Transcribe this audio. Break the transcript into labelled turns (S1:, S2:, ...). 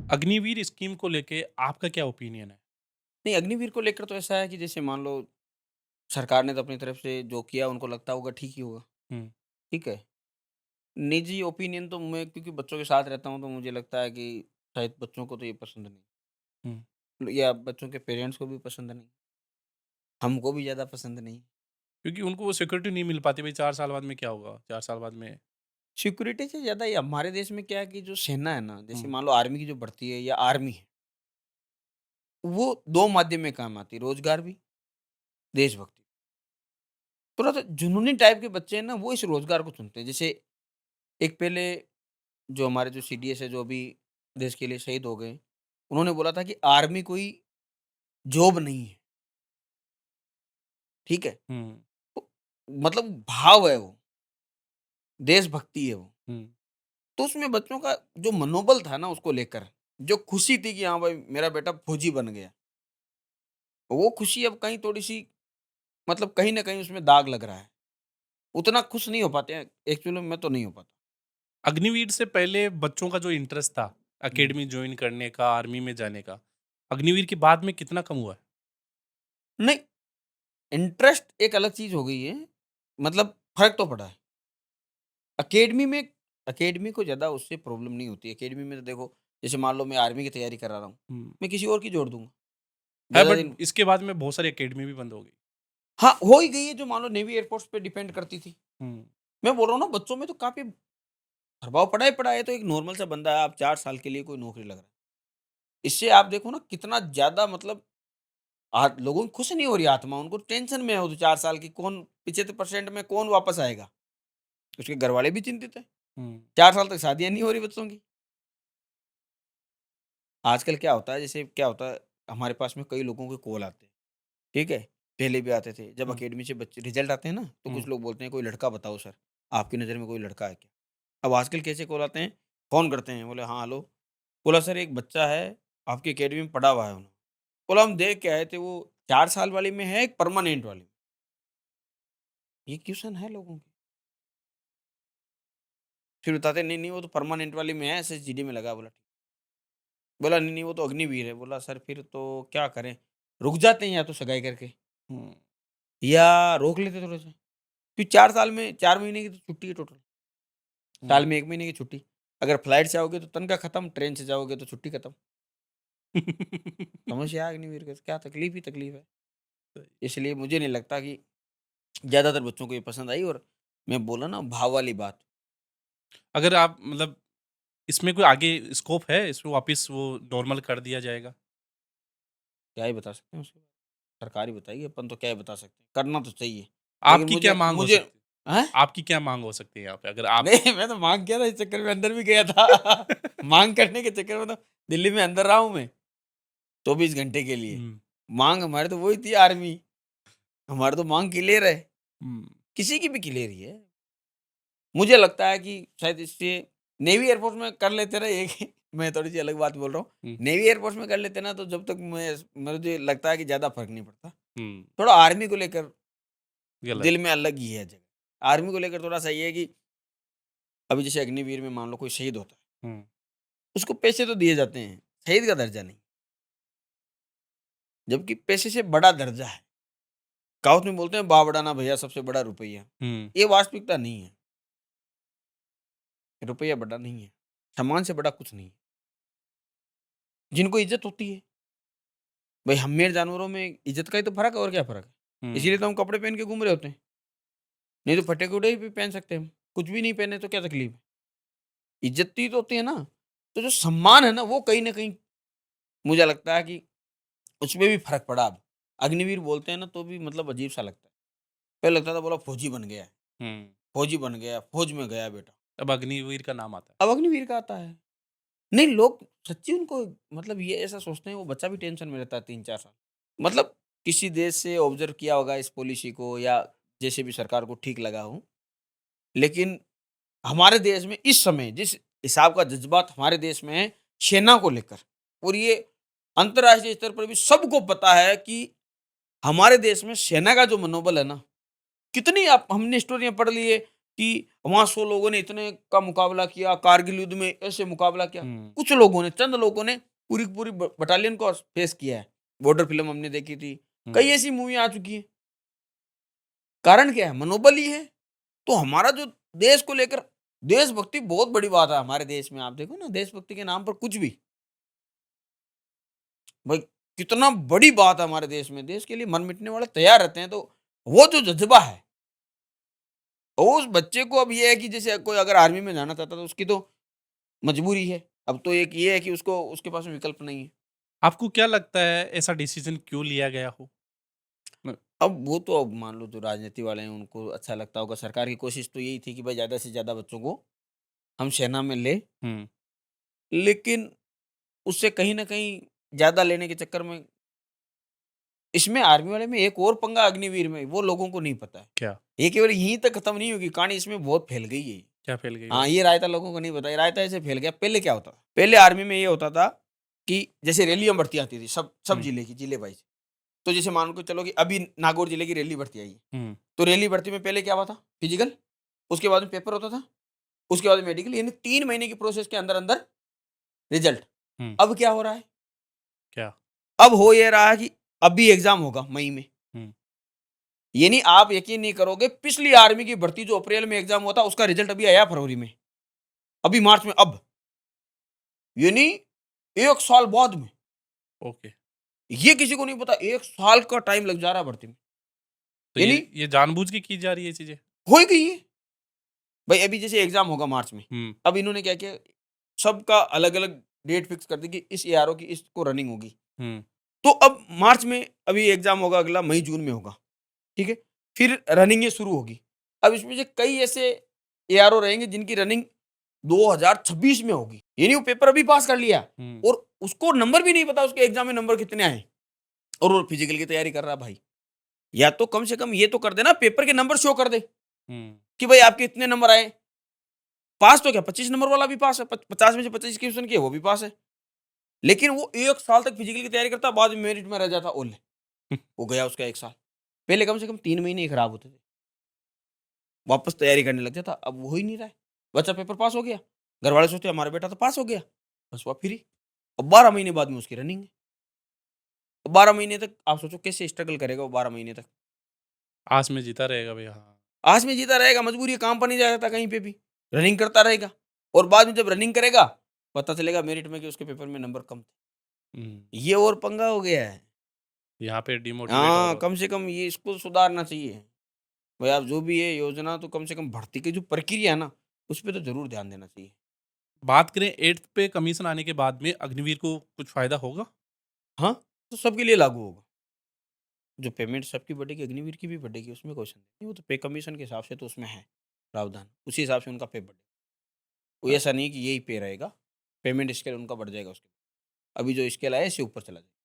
S1: Agniveer scheme को लेके आपका क्या ओपिनियन है?
S2: नहीं, अग्निवीर को लेकर तो ऐसा है कि जैसे मान लो सरकार ने तो अपनी तरफ से जो किया उनको लगता होगा ठीक ही होगा,
S1: हुँ,
S2: ठीक है। निजी ओपिनियन तो मैं क्योंकि बच्चों के साथ रहता हूँ तो मुझे लगता है कि शायद बच्चों को तो ये पसंद नहीं
S1: हुँ।
S2: या बच्चों के पेरेंट्स को भी पसंद नहीं, हमको भी ज़्यादा पसंद नहीं।
S1: क्योंकि उनको वो सिक्योरिटी नहीं मिल पाती, भई 4 साल बाद में क्या होगा? 4 साल बाद में
S2: सिक्योरिटी से ज़्यादा ये हमारे देश में क्या है कि जो सेना है ना, जैसे
S1: हुँ,
S2: मान लो आर्मी की जो भर्ती है या आर्मी है, वो 2 माध्यम में काम आती है, रोज़गार भी, देशभक्ति। थोड़ा-सा जुनूनी टाइप के बच्चे हैं ना, वो इस रोज़गार को चुनते हैं। जैसे एक पहले जो हमारे जो सीडीएस है, जो अभी देश के लिए शहीद हो गए, उन्होंने बोला था कि आर्मी कोई जॉब नहीं है, ठीक है?
S1: हुँ,
S2: तो मतलब भाव है वो, देशभक्ति है वो।
S1: हुँ।
S2: तो उसमें बच्चों का जो मनोबल था ना उसको लेकर, जो खुशी थी कि हाँ भाई मेरा बेटा फौजी बन गया, वो खुशी अब कहीं थोड़ी-सी मतलब कहीं न कहीं उसमें दाग लग रहा है। उतना खुश नहीं हो पाते हैं, एक्चुअली में मैं तो नहीं हो पाता।
S1: अग्निवीर से पहले बच्चों का जो इंटरेस्ट था,
S2: हुँ।
S1: अकेडमी जॉइन करने का, आर्मी में जाने का, अग्निवीर के बाद में कितना कम हुआ है?
S2: नहीं, इंटरेस्ट एक अलग चीज़ हो गई है, मतलब फ़र्क तो पड़ा है। अकेडमी में अकेडमी को ज़्यादा उससे प्रॉब्लम नहीं होती है। अकेडमी में तो देखो, जैसे मान लो मैं आर्मी की तैयारी करा रहा हूँ,
S1: हुँ।
S2: मैं किसी और की जोड़ दूँगा।
S1: है
S2: ज़्यादा
S1: बट
S2: दिन
S1: इसके बाद में बहुत सारी अकेडमी भी बंद हो गई।
S2: हाँ, हो ही गई है जो मान लो नेवी एयरफ़ोर्स पे डिपेंड करती थी।
S1: हुँ,
S2: मैं बोल रहा हूँ ना बच्चों में तो काफ़ी प्रभाव पड़ा ही पड़ा है, तो एक नॉर्मल सा बंदा है, आप 4 साल के लिए कोई नौकरी लग रहा है। इससे आप देखो ना कितना ज़्यादा मतलब लोगों की खुश नहीं हो रही आत्मा, उनको टेंशन में है वो 4 साल की कौन 75% में कौन वापस आएगा? उसके घरवाले भी चिंतित हैं।
S1: हुँ,
S2: 4 साल तक शादियाँ नहीं हो रही बच्चों की। आजकल क्या होता है जैसे क्या होता है हमारे पास में कई लोगों के कॉल आते हैं, ठीक है? पहले भी आते थे, जब
S1: हुँ,
S2: अकेडमी से बच्चे रिज़ल्ट आते हैं ना, तो
S1: हुँ।
S2: कुछ लोग बोलते हैं कोई लड़का बताओ सर, आपकी नज़र में कोई लड़का है क्या? अब आजकल कैसे कॉल आते हैं, फ़ोन करते हैं, बोले हाँ, हेलो। बोला सर एक बच्चा है, आपकी अकेडमी में पढ़ा हुआ है उन्होंने। बोला हम देख के आए थे वो 4 साल वाली में है, एक परमानेंट वाली में। ये क्वेश्चन है लोगों के। फिर बताते हैं नहीं, नहीं वो तो परमानेंट वाली में है, एसएसजीडी में लगा है। बोला ठीक। बोला नहीं, नहीं वो तो अग्निवीर है। बोला सर फिर तो क्या करें? रुक जाते हैं या तो सगाई करके
S1: हुँ,
S2: या रोक लेते थोड़े-से। फिर 4 साल में 4 महीने की तो छुट्टी है टोटल। साल
S1: हुँ।
S2: में 1 महीने की छुट्टी। अगर फ्लाइट से आओगे तो तनख्वाह खत्म, ट्रेन से जाओगे तो छुट्टी खत्म। समस्या है अग्निवीर का, क्या तकलीफ ही तकलीफ है। इसलिए मुझे नहीं लगता कि ज़्यादातर बच्चों को ये पसंद आई और मैं बोला ना भाव वाली बात,
S1: अगर आप मतलब इसमें कोई आगे स्कोप है, इसमें वापिस वो नॉर्मल कर दिया जाएगा?
S2: क्या ही बता सकते हैं उसके बारे में। सरकार ही बताएगी, अपन तो क्या ही बता सकते हैं। करना तो चाहिए। लेकिन
S1: आपकी क्या
S2: मुझे
S1: माँग हो
S2: मुझे
S1: सकती
S2: हैं?
S1: आपकी क्या माँग हो सकती है यहाँ पे? अगर आप
S2: नहीं मैं तो माँग किया था इस चक्कर में अंदर भी गया था। माँग करने के चक्कर में तो दिल्ली में अंदर रहा हूँ मैं, 24 घंटे के लिए।
S1: हुँ,
S2: माँग हमारी तो वही थी आर्मी, हमारी तो माँग क्लियर है।
S1: हुँ,
S2: किसी की भी क्लियर ही है। मुझे लगता है कि शायद इससे नेवी एयरफ़ोर्स में कर लेते ना एक मैं थोड़ी-सी अलग बात बोल रहा हूँ।
S1: हुँ,
S2: नेवी एयरफ़ोर्स में कर लेते ना तो जब तक मुझे लगता है कि ज़्यादा फ़र्क नहीं पड़ता।
S1: हुँ,
S2: थोड़ा आर्मी को लेकर
S1: गलत।
S2: दिल में अलग ही है जगह। आर्मी को लेकर थोड़ा-सा ये है कि अभी जैसे अग्निवीर में मान लो कोई शहीद होता है,
S1: हुँ,
S2: उसको पैसे तो दिए जाते हैं, शहीद का दर्जा नहीं। जबकि पैसे से बड़ा दर्जा है। साउथ में बोलते हैं बावड़ाना भैया सबसे बड़ा रुपया।
S1: हुँ,
S2: ये वास्तविकता नहीं है। रुपया बड़ा नहीं है। सम्मान से बड़ा कुछ नहीं है। जिनको इज़्ज़त होती है। भाई हम मेरे जानवरों में इज़्ज़त का ही तो फ़र्क है और क्या फ़र्क है?
S1: हुँ,
S2: इसीलिए तो हम कपड़े पहन के घूम रहे होते हैं। नहीं तो फटे-कपड़े भी पहन सकते हैं हम। कुछ भी नहीं पहने तो क्या तकलीफ़ है? इज़्ज़त ही तो होती है ना। तो जो सम्मान है ना वो कहीं न कहीं मुझे लगता है कि उसमें भी फ़र्क पड़ा अब। अग्निवीर बोलते हैं ना तो भी मतलब अजीब-सा लगता है। पहले लगता था बोला फ़ौजी बन गया है,
S1: हुँ।
S2: फ़ौजी बन गया, फ़ौज में गया बेटा।
S1: अब अग्निवीर का नाम आता है।
S2: अब अग्निवीर का आता है। नहीं लोग सच्ची उनको मतलब ये ऐसा सोचते हैं वो बच्चा भी टेंशन में रहता है 3-4 साल। मतलब किसी देश से ऑब्ज़र्व किया होगा इस पॉलिसी को या जैसे भी सरकार को ठीक लगा हो। लेकिन हमारे देश में इस समय जिस हिसाब का जज़्बात हमारे देश में है सेना को लेकर और ये अंतर्राष्ट्रीय स्तर पर भी सबको पता है कि हमारे देश में सेना का जो मनोबल है ना, कितनी आप हमने स्टोरियाँ पढ़ ली है कि वहाँ 100 लोगों ने इतने का मुकाबला किया, कारगिल युद्ध में ऐसे मुकाबला किया।
S1: हुँ,
S2: कुछ लोगों ने, चंद लोगों ने पूरी की पूरी ब बटालियन को फेस किया है। बॉर्डर फिल्म हमने देखी थी, कई
S1: हुँ।
S2: ऐसी मूवी आ चुकी हैं। कारण क्या है? मनोबल ही है। तो हमारा जो देश को लेकर देशभक्ति बहुत बड़ी बात है हमारे देश में। आप देखो ना, देशभक्ति के नाम पर कुछ भी, भाई कितना बड़ी बात है हमारे देश में। देश के लिए मर मिटने वाले तैयार रहते हैं। तो वो जो जज़्बा है, उस बच्चे को अब ये है कि जैसे कोई अगर आर्मी में जाना चाहता है तो उसकी तो मजबूरी है। अब तो एक ये है कि उसको उसके पास में विकल्प नहीं है।
S1: आपको क्या लगता है ऐसा डिसीज़न क्यों लिया गया हो? न
S2: अब वो तो अब मान लो जो राजनीति वाले हैं उनको अच्छा लगता होगा। सरकार की कोशिश तो यही थी कि भाई ज़्यादा से ज़्यादा बच्चों को हम सेना में लें,
S1: हुँ,
S2: लेकिन उससे कहीं न कहीं ज़्यादा लेने के चक्कर में इसमें आर्मी वाले में एक और पंगा अग्निवीर में, वो लोगों को नहीं पता है।
S1: क्या?
S2: ये केवल यहीं तक खत्म नहीं होगी कहानी, इसमें बहुत फैल गई है ये।
S1: क्या फैल गई
S2: हाँ,
S1: और?
S2: ये रायता लोगों को नहीं पता। ये रायता ऐसे फैल गया। पहले क्या होता था? पहले आर्मी में ये होता था कि जैसे रैलियाँ भर्ती आती थी सब
S1: हुँ,
S2: जिले की, जिले वाइज़। तो जैसे मान के चलो कि अभी नागौर जिले की रैली भर्ती आई है।
S1: हुँ,
S2: तो रैली भर्ती में पहले क्या हुआ था? फिजिकल, उसके बाद में पेपर होता था, उसके बाद में मेडिकल, यानी 3 महीने की प्रोसेस के अंदर-अंदर रिजल्ट।
S1: हुँ,
S2: अब क्या हो रहा है?
S1: क्या?
S2: अब हो ये रहा है कि अभी एग्ज़ाम होगा मई में।
S1: हुँ,
S2: यानी आप यकीन नहीं करोगे, पिछली आर्मी की भर्ती जो अप्रैल में एग्ज़ाम हुआ था उसका रिजल्ट अभी आया फरवरी में, अभी मार्च में अब। यानी 1 साल बाद में।
S1: ओके।
S2: ये किसी को नहीं पता, 1 साल का टाइम लग जा रहा है भर्ती में।
S1: तो
S2: यानी
S1: ये जानबूझ के की जा रही है चीज़ें?
S2: हो ही गई है। भाई अभी जैसे एग्ज़ाम होगा मार्च में,
S1: हुँ,
S2: अब इन्होंने क्या किया, सबका अलग-अलग डेट फिक्स कर दी कि इस एआरओ की इसको रनिंग होगी।
S1: हुँ,
S2: तो अब मार्च में अभी एग्ज़ाम होगा, अगला मई-जून में होगा, ठीक है? फिर रनिंगें शुरू होगी। अब इसमें से कई ऐसे एआरओ रहेंगे जिनकी रनिंग 2026 में होगी। यानी वो पेपर अभी पास कर लिया
S1: हुँ,
S2: और उसको नंबर भी नहीं पता उसके एग्ज़ाम में नंबर कितने आए और वो फिजिकल की तैयारी कर रहा है भाई। या तो कम से कम ये तो कर दे ना, पेपर के नंबर शो कर दे
S1: हुँ,
S2: कि भाई आपके इतने नंबर आए। पास तो क्या 25 नंबर वाला भी पास है, 50 में से 25 क्वेश्चन किए वो भी पास है। लेकिन वो 1 साल तक फिजिकल की तैयारी करता, बाद में मेरिट में रह जाता, ओले! हो गया उसका 1 साल। पहले कम से कम 3 महीने ही खराब होते थे। वापस तैयारी करने लग जाता, अब हो ही नहीं रहा है। बच्चा पेपर पास हो गया, घरवाले सोचते हैं हमारा बेटा तो पास हो गया, बस हुआ फ्री। अब 12 महीने बाद में उसकी रनिंग है। अब 12 महीने तक आप सोचो कैसे स्ट्रगल करेगा वो 12 महीने तक।
S1: आस में जीता रहेगा भई हाँ।
S2: आस में जीता रहेगा, मजबूरी है, काम पर नहीं जाता कहीं पे भी, रनिंग करता रहेगा और बाद में जब रनिंग करेगा, पता चलेगा मेरिट में कि उसके पेपर में नंबर कम थे।
S1: हुँ,
S2: ये और पंगा हो गया है।
S1: यहाँ पे डिमोटिवेट और
S2: हाँ,
S1: होता
S2: कम से कम ये इसको सुधारना चाहिए। भाई आप जो भी है योजना, तो कम से कम भर्ती की जो प्रक्रिया है ना, उस पे तो ज़रूर ध्यान देना चाहिए।
S1: बात करें 8th पे कमीशन आने के बाद में अग्निवीर को कुछ फ़ायदा होगा?
S2: हाँ, तो सबके लिए लागू होगा। जो पेमेंट सबकी बढ़ेगी, अग्निवीर की भी बढ़ेगी, उसमें क्वेश्चन नहीं। वो तो पे कमीशन के हिसाब से तो उसमें है प्रावधान, उसी हिसाब से उनका पे बढ़ेगा। कोई
S1: अ,
S2: ऐसा नहीं है कि यही पे रहेगा, पेमेंट स्केल उनका बढ़ जाएगा उसके बाद। अभी जो स्केल आया है इससे ऊपर चला जाएगा।